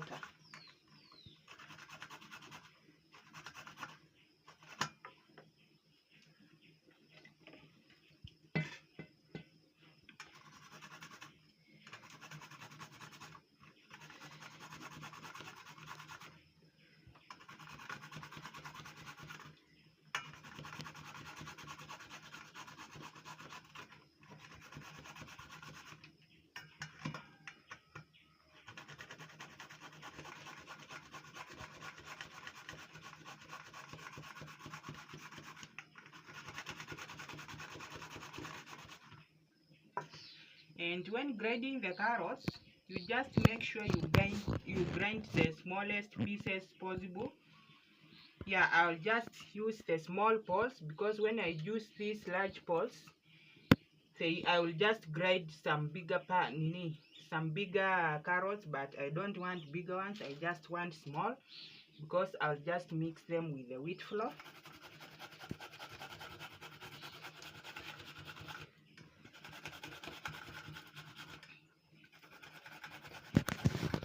water. And when grinding the carrots, you just make sure you grind the smallest pieces possible. Yeah, I'll just use the small poles because when I use these large poles, say I will just grind some bigger carrots, but I don't want bigger ones. I just want small because I'll just mix them with the wheat flour.